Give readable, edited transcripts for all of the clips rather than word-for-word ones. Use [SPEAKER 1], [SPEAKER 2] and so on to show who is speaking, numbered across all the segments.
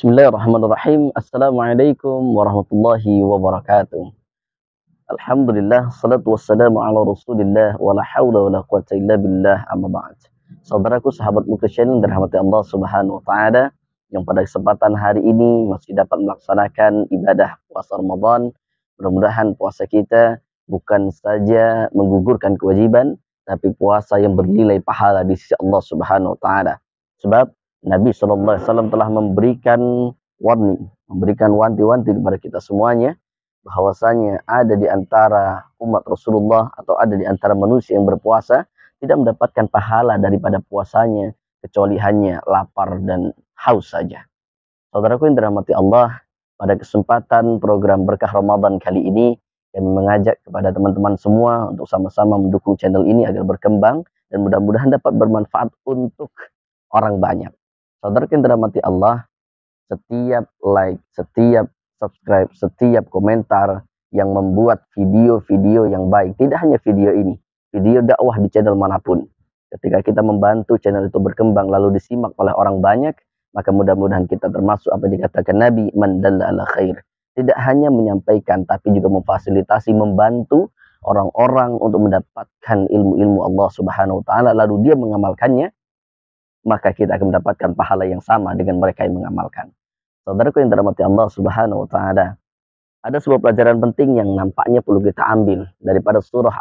[SPEAKER 1] Bismillahirrahmanirrahim. Assalamualaikum warahmatullahi wabarakatuh. Alhamdulillah, salatu wassalamu ala rasulillah, wa la hawla wa la quwata illa billah, amma ba'd. Saudaraku, sahabat Mukasyan yang dirahmati Allah subhanahu wa ta'ala, yang pada kesempatan hari ini masih dapat melaksanakan ibadah puasa Ramadan. Mudah-mudahan puasa kita bukan saja menggugurkan kewajiban, tapi puasa yang bernilai pahala di sisi Allah subhanahu wa ta'ala. Sebab Nabi SAW telah memberikan warning, memberikan wanti-wanti kepada kita semuanya, bahwasanya ada di antara umat Rasulullah atau ada di antara manusia yang berpuasa tidak mendapatkan pahala daripada puasanya kecuali hanya lapar dan haus saja. Saudaraku yang dirahmati Allah, pada kesempatan program Berkah Ramadan kali ini kami mengajak kepada teman-teman semua untuk sama-sama mendukung channel ini agar berkembang dan mudah-mudahan dapat bermanfaat untuk orang banyak. Saudaraku yang dirahmati Allah, setiap like, setiap subscribe, setiap komentar yang membuat video-video yang baik, tidak hanya video ini, video dakwah di channel manapun, ketika kita membantu channel itu berkembang lalu disimak oleh orang banyak, maka mudah-mudahan kita termasuk apa yang dikatakan Nabi, man dalla ala khair, tidak hanya menyampaikan tapi juga memfasilitasi, membantu orang-orang untuk mendapatkan ilmu-ilmu Allah subhanahu wa ta'ala lalu dia mengamalkannya, maka kita akan mendapatkan pahala yang sama dengan mereka yang mengamalkan. Saudaraku yang dirahmati Allah subhanahu wa ta'ala, ada sebuah pelajaran penting yang nampaknya perlu kita ambil daripada surah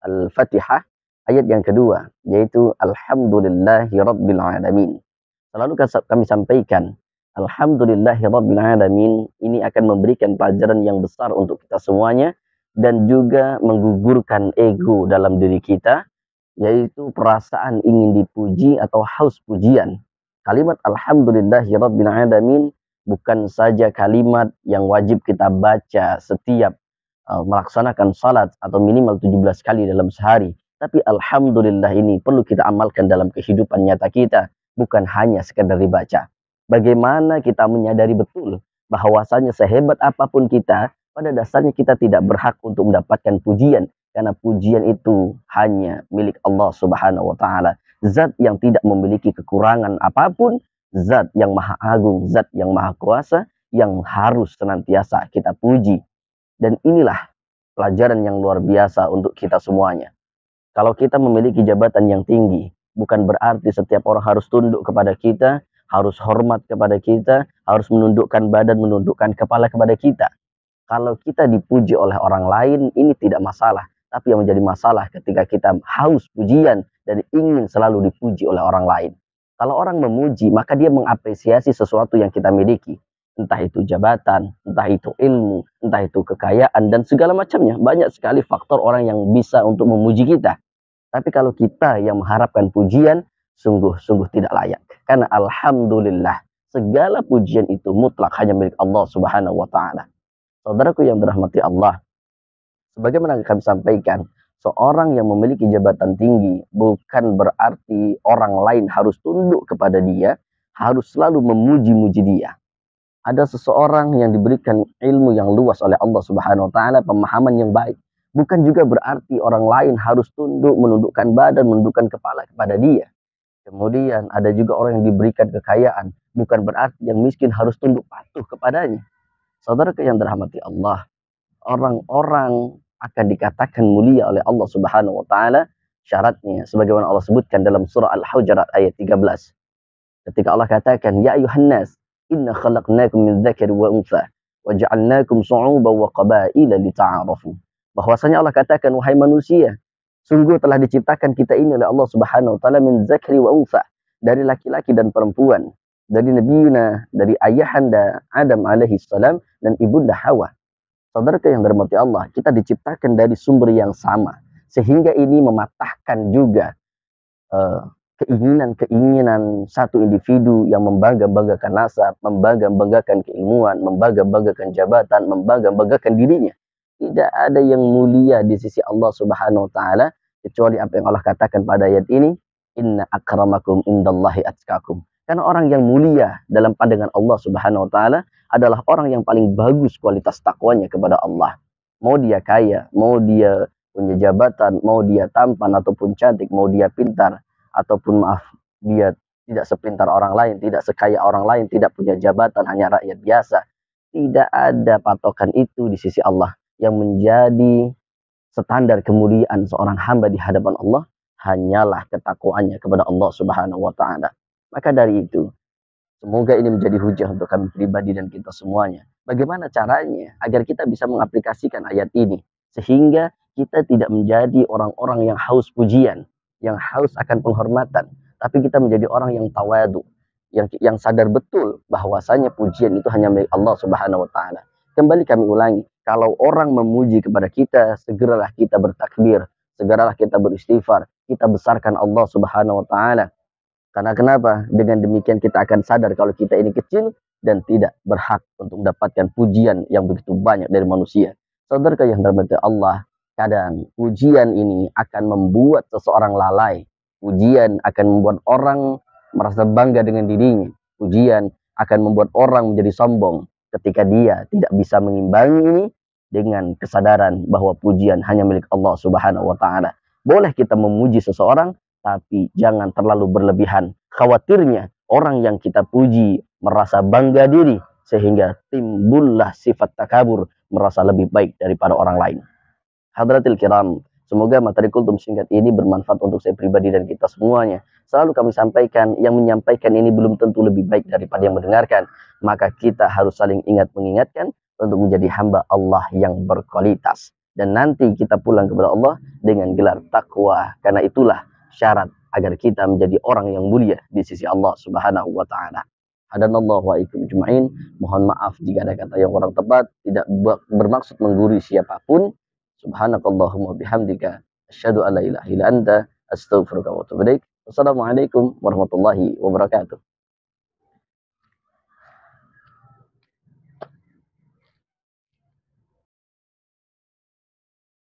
[SPEAKER 1] Al-Fatihah ayat yang kedua, yaitu Alhamdulillahi Rabbil Alamin. Selalu kami sampaikan, Alhamdulillahi Rabbil Alamin ini akan memberikan pelajaran yang besar untuk kita semuanya dan juga menggugurkan ego dalam diri kita, yaitu perasaan ingin dipuji atau haus pujian. Kalimat Alhamdulillahi Rabbil Alamin bukan saja kalimat yang wajib kita baca setiap melaksanakan salat atau minimal 17 kali dalam sehari. Tapi Alhamdulillah ini perlu kita amalkan dalam kehidupan nyata kita, bukan hanya sekedar dibaca. Bagaimana kita menyadari betul bahwasanya sehebat apapun kita, pada dasarnya kita tidak berhak untuk mendapatkan pujian, karena pujian itu hanya milik Allah subhanahu wa ta'ala. Zat yang tidak memiliki kekurangan apapun, zat yang maha agung, zat yang maha kuasa, yang harus senantiasa kita puji. Dan inilah pelajaran yang luar biasa untuk kita semuanya. Kalau kita memiliki jabatan yang tinggi, bukan berarti setiap orang harus tunduk kepada kita, harus hormat kepada kita, harus menundukkan badan, menundukkan kepala kepada kita. Kalau kita dipuji oleh orang lain, ini tidak masalah. Tapi yang menjadi masalah ketika kita haus pujian dan ingin selalu dipuji oleh orang lain. Kalau orang memuji, maka dia mengapresiasi sesuatu yang kita miliki. Entah itu jabatan, entah itu ilmu, entah itu kekayaan, dan segala macamnya. Banyak sekali faktor orang yang bisa untuk memuji kita. Tapi kalau kita yang mengharapkan pujian, sungguh-sungguh tidak layak. Karena Alhamdulillah, segala pujian itu mutlak hanya milik Allah subhanahu wa ta'ala. Saudaraku yang dirahmati Allah, sebagaimana kami sampaikan, seorang yang memiliki jabatan tinggi bukan berarti orang lain harus tunduk kepada dia, harus selalu memuji-muji dia. Ada seseorang yang diberikan ilmu yang luas oleh Allah subhanahu wa ta'ala, pemahaman yang baik, bukan juga berarti orang lain harus tunduk, menundukkan badan, menundukkan kepala kepada dia. Kemudian ada juga orang yang diberikan kekayaan, bukan berarti yang miskin harus tunduk patuh kepadanya. Saudara yang dirahmati Allah, orang-orang akan dikatakan mulia oleh Allah subhanahu wa ta'ala, syaratnya sebagaimana Allah sebutkan dalam surah Al-Hujurat ayat 13. Ketika Allah katakan, Ya ayuhan nas, inna khalaqnakum min dzakari wa untha, wa ja'alnakum su'uban wa qabaila lita'arafu. Bahwasanya Allah katakan, wahai manusia, sungguh telah diciptakan kita ini oleh Allah subhanahu wa ta'ala min dzakari wa untha, dari laki-laki dan perempuan, dari nabiuna, dari ayahanda Adam alaihi salam dan ibunda Hawa. Saudara yang dirahmati Allah, kita diciptakan dari sumber yang sama, sehingga ini mematahkan juga keinginan-keinginan satu individu yang membangga-banggakan nasab, membangga-banggakan keilmuan, membangga-banggakan jabatan, membangga-banggakan dirinya. Tidak ada yang mulia di sisi Allah subhanahu wa ta'ala kecuali apa yang Allah katakan pada ayat ini, inna akramakum indallahi atqakum. Karena orang yang mulia dalam pandangan Allah subhanahu wa ta'ala adalah orang yang paling bagus kualitas takwanya kepada Allah. Mau dia kaya, mau dia punya jabatan, mau dia tampan ataupun cantik, mau dia pintar, ataupun maaf, dia tidak sepintar orang lain, tidak sekaya orang lain, tidak punya jabatan, hanya rakyat biasa. Tidak ada patokan itu di sisi Allah. Yang menjadi standar kemuliaan seorang hamba di hadapan Allah hanyalah ketakwaannya kepada Allah Subhanahu wa taala. Maka dari itu, semoga ini menjadi hujah untuk kami pribadi dan kita semuanya. Bagaimana caranya agar kita bisa mengaplikasikan ayat ini sehingga kita tidak menjadi orang-orang yang haus pujian, yang haus akan penghormatan, tapi kita menjadi orang yang tawadu, yang sadar betul bahwasanya pujian itu hanya milik Allah Subhanahu wa taala. Kembali kami ulangi, kalau orang memuji kepada kita, segeralah kita bertakbir, segeralah kita beristighfar, kita besarkan Allah Subhanahu wa taala. Karena kenapa? Dengan demikian kita akan sadar kalau kita ini kecil dan tidak berhak untuk mendapatkan pujian yang begitu banyak dari manusia. Saudara yang dirahmati Allah, kadang pujian ini akan membuat seseorang lalai. Pujian akan membuat orang merasa bangga dengan dirinya. Pujian akan membuat orang menjadi sombong ketika dia tidak bisa mengimbangi ini dengan kesadaran bahwa pujian hanya milik Allah Subhanahu wa taala. Boleh kita memuji seseorang, tapi jangan terlalu berlebihan. Khawatirnya orang yang kita puji merasa bangga diri sehingga timbullah sifat takabur, merasa lebih baik daripada orang lain. Hadratil kiram, semoga materi kultum singkat ini bermanfaat untuk saya pribadi dan kita semuanya. Selalu kami sampaikan, yang menyampaikan ini belum tentu lebih baik daripada yang mendengarkan. Maka kita harus saling ingat mengingatkan untuk menjadi hamba Allah yang berkualitas. Dan nanti kita pulang kepada Allah dengan gelar takwa. Karena itulah syarat agar kita menjadi orang yang mulia di sisi Allah Subhanahu wa taala. Hadanallahu wa ikum jum'ain. Mohon maaf jika ada kata yang kurang tepat, tidak bermaksud menggurui siapapun. Subhanakallahumma bihamdika asyhadu an la ilaha illa anta astaghfiruka wa atubu ilaik. Wassalamualaikum warahmatullahi wabarakatuh.